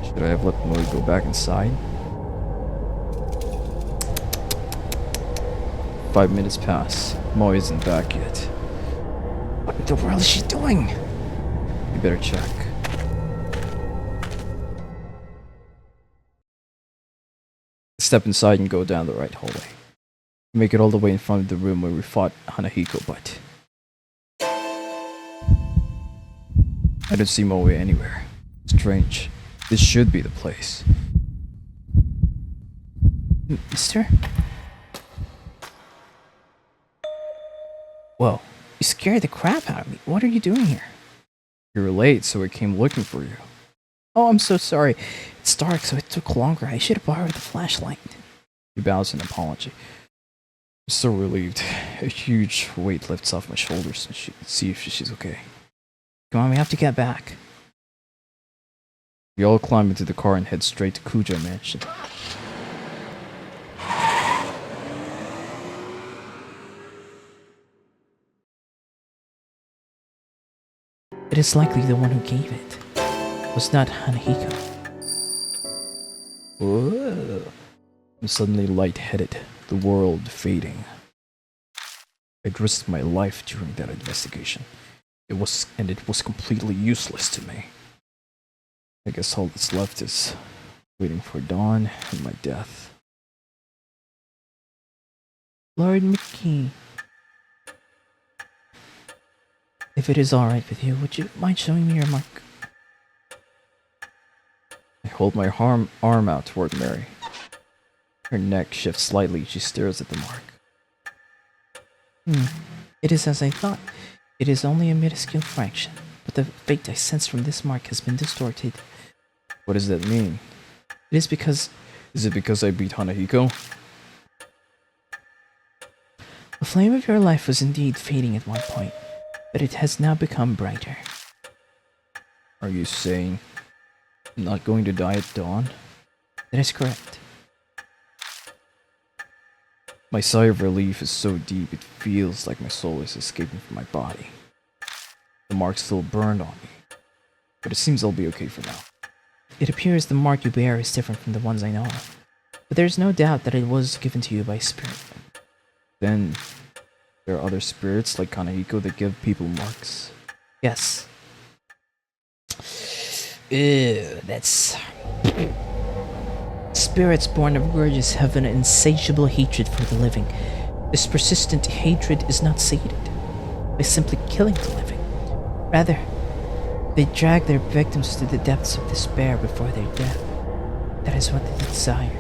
A: Should I have let Moe go back inside? 5 minutes pass. Moe isn't back yet.
B: What in the world is she doing?
A: You better check. Step inside and go down the right hallway. Make it all the way in front of the room where we fought Hanahiko, but I don't see Moe anywhere. Strange. This should be the place.
B: Mister? Whoa, you scared the crap out of me. What are you doing here?
A: You were late, so I came looking for you.
B: Oh, I'm so sorry. It's dark, so it took longer. I should have borrowed the flashlight.
A: He bows in apology. I'm so relieved. A huge weight lifts off my shoulders and see if she's okay.
B: Come on, we have to get back.
A: We all climb into the car and head straight to Kujo Mansion.
B: It is likely the one who gave it was not Hanahiko.
A: Whoa. I'm suddenly lightheaded, the world fading. I'd risked my life during that investigation. It was completely useless to me. I guess all that's left is waiting for dawn and my death.
B: Lord Mickey. If it is alright with you, would you mind showing me your mark?
A: I hold my arm out toward Mary. Her neck shifts slightly. She stares at the mark.
B: It is as I thought. It is only a minuscule fraction, but the fate I sense from this mark has been distorted.
A: What does that mean?
B: It is because...
A: Is it because I beat Hanahiko?
B: The flame of your life was indeed fading at one point, but it has now become brighter.
A: Are you saying I'm not going to die at dawn?
B: That is correct.
A: My sigh of relief is so deep it feels like my soul is escaping from my body. The mark's still burned on me, but it seems I'll be okay for now.
B: It appears the mark you bear is different from the ones I know of.
A: But there's no doubt that it was given to you by spirit. Then, there are other spirits like Kanehiko that give people marks. Yes.
B: Ew, that's... Spirits born of grudges have an insatiable hatred for the living. This persistent hatred is not sated by simply killing the living. Rather, they drag their victims to the depths of despair before their death. That is what they desire.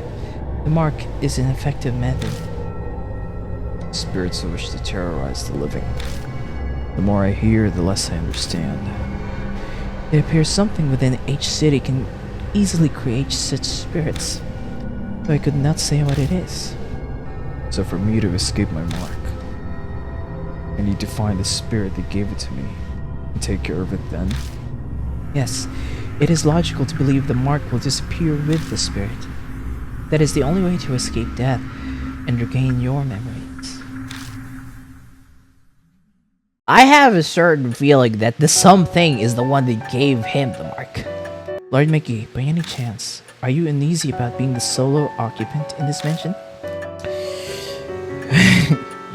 B: The mark is an effective method.
A: Spirits wish to terrorize the living. The more I hear, the less I understand.
B: It appears something within each city can easily create such spirits, though I could not say what it is.
A: So for me to escape my mark, I need to find the spirit that gave it to me and take care of it then.
B: Yes, it is logical to believe the mark will disappear with the spirit. That is the only way to escape death and regain your memories. I have a certain feeling that the something is the one that gave him the mark.
A: Lord Mickey, by any chance, are you uneasy about being the solo occupant in this mansion?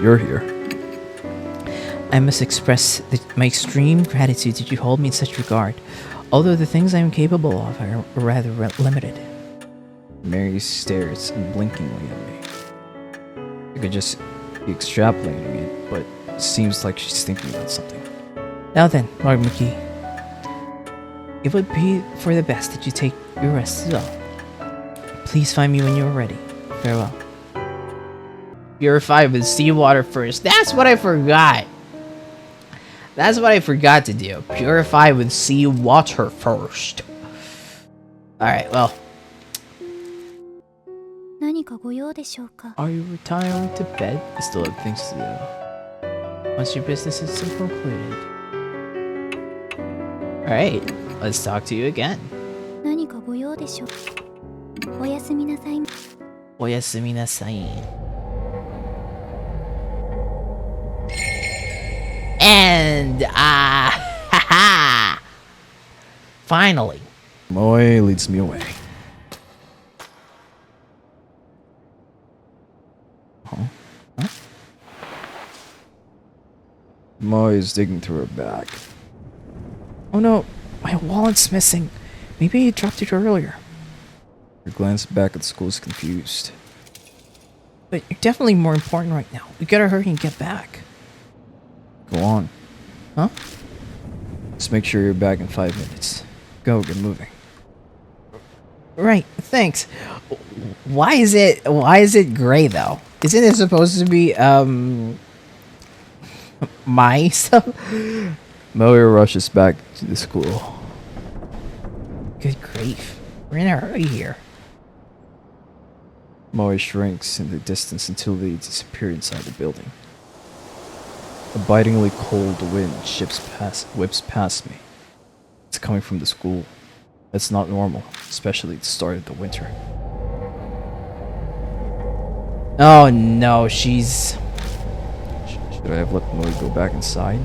A: You're here.
B: I must express my extreme gratitude that you hold me in such regard, although the things I am capable of are rather limited.
A: Mary stares unblinkingly at me. I could just be extrapolating it, but it seems like she's thinking about something.
B: Now then, Lord McGee, it would be for the best that you take your rest as well. Please find me when you are ready. Farewell. Purify with seawater first. That's what I forgot. That's what I forgot to do. Purify with seawater first. Alright, well.
A: Are you retiring to bed? I still have things to do. Once your business is concluded.
B: Alright, let's talk to you again. Oyasumi nasai. And, haha! Finally.
A: Moe leads me away. Huh? Moe is digging through her bag.
B: Oh no, my wallet's missing. Maybe I dropped it earlier.
A: Her glance back at the school is confused.
B: But you're definitely more important right now. We gotta hurry and get back.
A: Go on.
B: Huh?
A: Just make sure you're back in 5 minutes. Go, get moving.
B: Right, thanks. Why is it gray though? Isn't it supposed to be my stuff?
A: Moe rushes back to the school.
B: Good grief. We're in a hurry here.
A: Moe shrinks in the distance until they disappear inside the building. A bitingly cold wind whips past me. It's coming from the school. That's not normal, especially at the start of the winter.
B: Oh no, she's...
A: Should I have let Moe go back inside?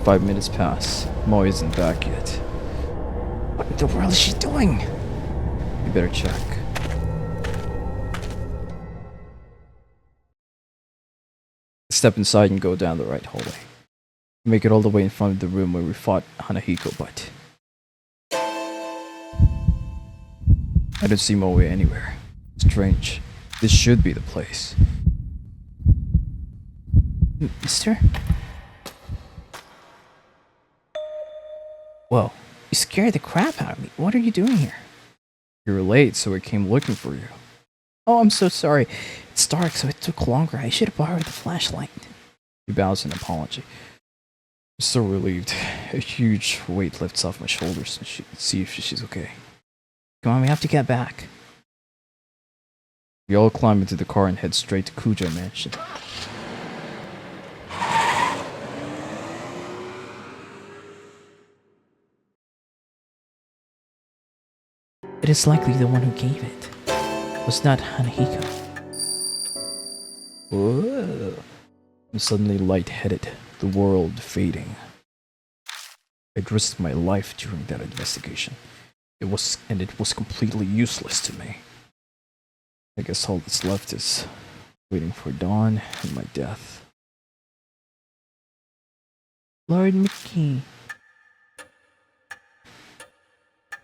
A: 5 minutes pass. Moe isn't back yet.
B: What in the world is she doing?
A: You better check. Step inside and go down the right hallway. Make it all the way in front of the room where we fought Hanahiko, but I don't see Moe anywhere. Strange. This should be the place.
B: Mister? Whoa, you scared the crap out of me. What are you doing here?
A: You were late, so I came looking for you.
B: Oh, I'm so sorry. It's dark, so it took longer. I should have borrowed the flashlight.
A: He bows in apology. I'm so relieved. A huge weight lifts off my shoulders and see if she's okay.
B: Come on, we have to get back.
A: We all climb into the car and head straight to Kujo Mansion.
B: It is likely the one who gave it was not Hanahiko.
A: Whoa. I'm suddenly lightheaded, the world fading. I'd risked my life during that investigation. It was completely useless to me. I guess all that's left is waiting for dawn and my death.
B: Lord Mickey,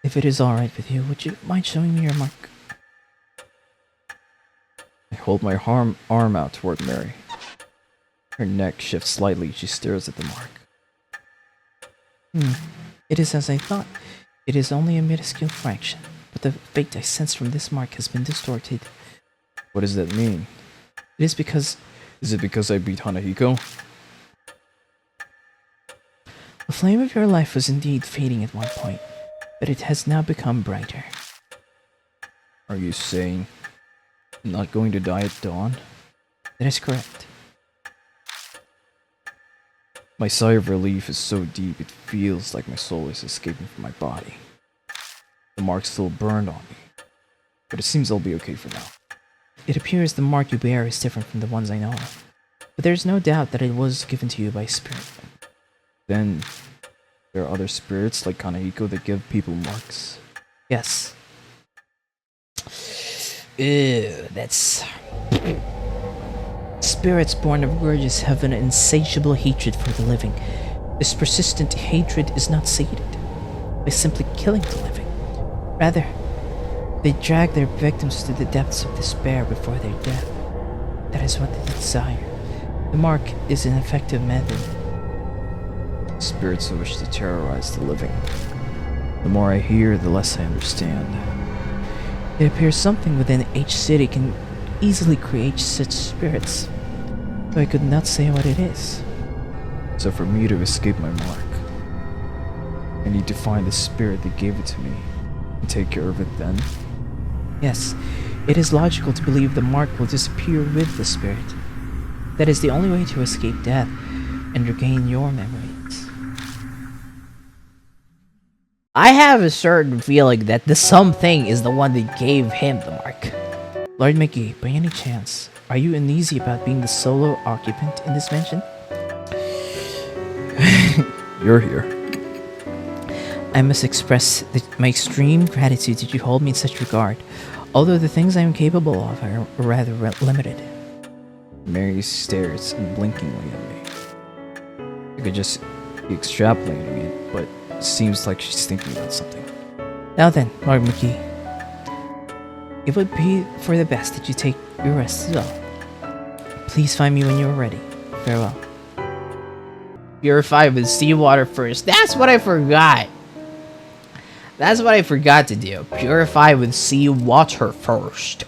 B: if it is alright with you, would you mind showing me your mark?
A: I hold my arm out toward Mary. Her neck shifts slightly. She stares at the mark.
B: It is as I thought. It is only a minuscule fraction, but the fate I sense from this mark has been distorted.
A: What does that mean?
B: It is because
A: Is it because I beat Hanahiko?
B: the flame of your life was indeed fading at one point, but it has now become brighter.
A: Are you saying I'm not going to die at dawn?
B: That is correct.
A: My sigh of relief is so deep it feels like my soul is escaping from my body. The mark's still burned on me, but it seems I'll be okay for now.
B: It appears the mark you bear is different from the ones I know of, but there's no doubt that it was given to you by spirit.
A: Then, there are other spirits like Kanahiko that give people marks.
B: Yes. Ew, that's... Spirits born of grudges have an insatiable hatred for the living. This persistent hatred is not sated by simply killing the living. Rather, they drag their victims to the depths of despair before their death. That is what they desire. The mark is an effective method.
A: Spirits who wish to terrorize the living. The more I hear, the less I understand.
B: It appears something within each city can easily create such spirits, though I could not say what it is.
A: So for me to escape my mark, I need to find the spirit that gave it to me and take care of it then.
B: Yes, it is logical to believe the mark will disappear with the spirit. That is the only way to escape death and regain your memories. I have a certain feeling that the something is the one that gave him the mark. Lord Mickey, by any chance, are you uneasy about being the solo occupant in this mansion?
A: You're here.
B: I must express my extreme gratitude that you hold me in such regard, although the things I am capable of are rather limited.
A: Mary stares unblinkingly at me. I could just be extrapolating it, but it seems like she's thinking about something.
B: Now then, Lord Mickey, it would be for the best that you take your rest as well. Please find me when you are ready. Farewell. Purify with seawater first. That's what I forgot. That's what I forgot to do. Purify with seawater first.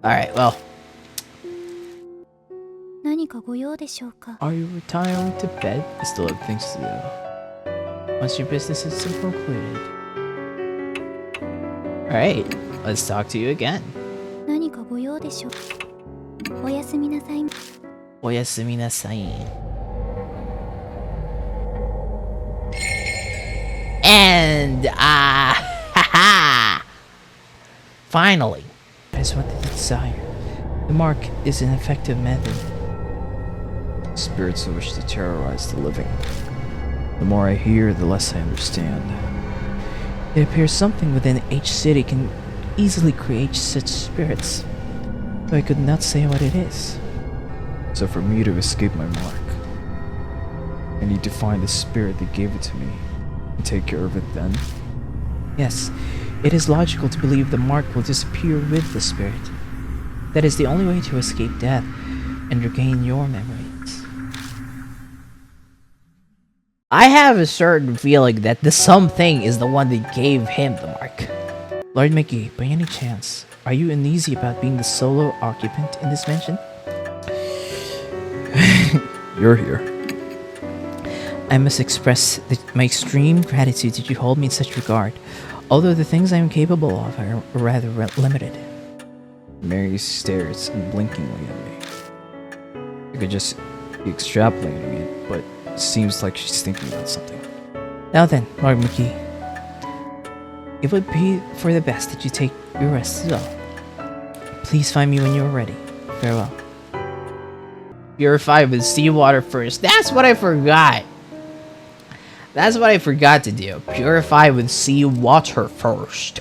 B: Alright, well.
C: 何かご用でしょうか
B: Are you retiring to bed? I still have things to do. Once your business is concluded. Alright, let's talk to you again.
C: 何かご用でしょうおやすみなさい
B: Oyasumi nasai. And haha! Finally, that is what they desire. The mark is an effective method.
A: Spirits who wish to terrorize the living. The more I hear, the less I understand.
B: It appears something within each city can easily create such spirits, though I could not say what it is.
A: So for me to escape my mark, I need to find the spirit that gave it to me and take care of it then.
B: Yes, it is logical to believe the mark will disappear with the spirit. That is the only way to escape death and regain your memories. I have a certain feeling that the something is the one that gave him the mark. Lord Mickey, by any chance, are you uneasy about being the solo occupant in this mansion?
A: You're here.
B: I must express my extreme gratitude that you hold me in such regard, although the things I am capable of are rather limited.
A: Mary stares unblinkingly at me. I could just be extrapolating it, but it seems like she's thinking about something.
B: Now then, Lord Mickey, it would be for the best that you take your rest as well. Please find me when you are ready. Farewell. Purify with seawater first. That's what I forgot. That's what I forgot to do. Purify with seawater first.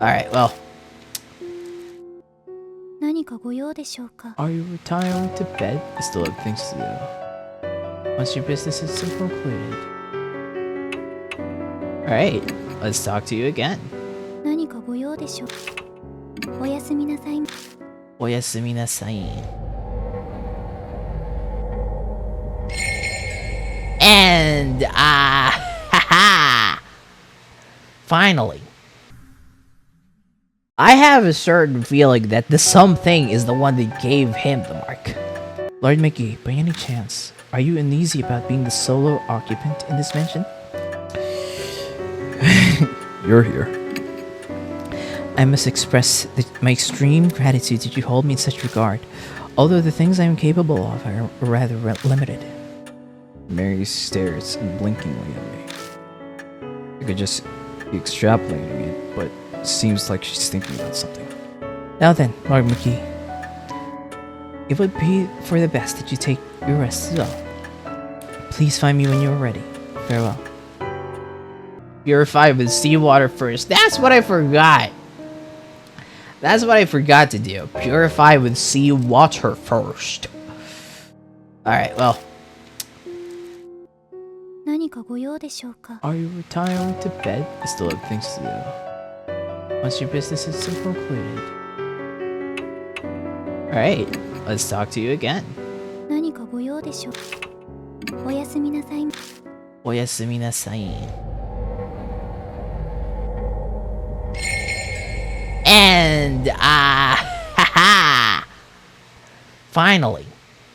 B: Alright, well.
C: 何かご用でしょうか
A: Are you retiring to bed? I still have things to do. Once your business is concluded.
B: Alright, let's talk to you again.
C: 何かご用でしょうおやすみなさい
B: Oyasumi nasai. And, haha! Finally. I have a certain feeling that the something is the one that gave him the mark.
A: Lord Mickey, by any chance, are you uneasy about being the solo occupant in this mansion? You're here.
B: I must express my extreme gratitude that you hold me in such regard, although the things I am capable of are rather limited.
A: Mary stares unblinkingly at me. I could just be extrapolating it, but it seems like she's thinking about something.
B: Now then, Lord Mickey, it would be for the best that you take your rest as well. Please find me when you are ready. Farewell. Purify with seawater first. That's what I forgot. That's what I forgot to do. Purify with seawater first. Alright, well.
C: 何かご用でしょうか
A: Are you retiring to bed? I still have things to do. Once your business is concluded.
B: Alright, let's talk to you again.
C: 何かご用でしょうおやすみなさい
B: Oyasumi nasai. And, haha! Finally.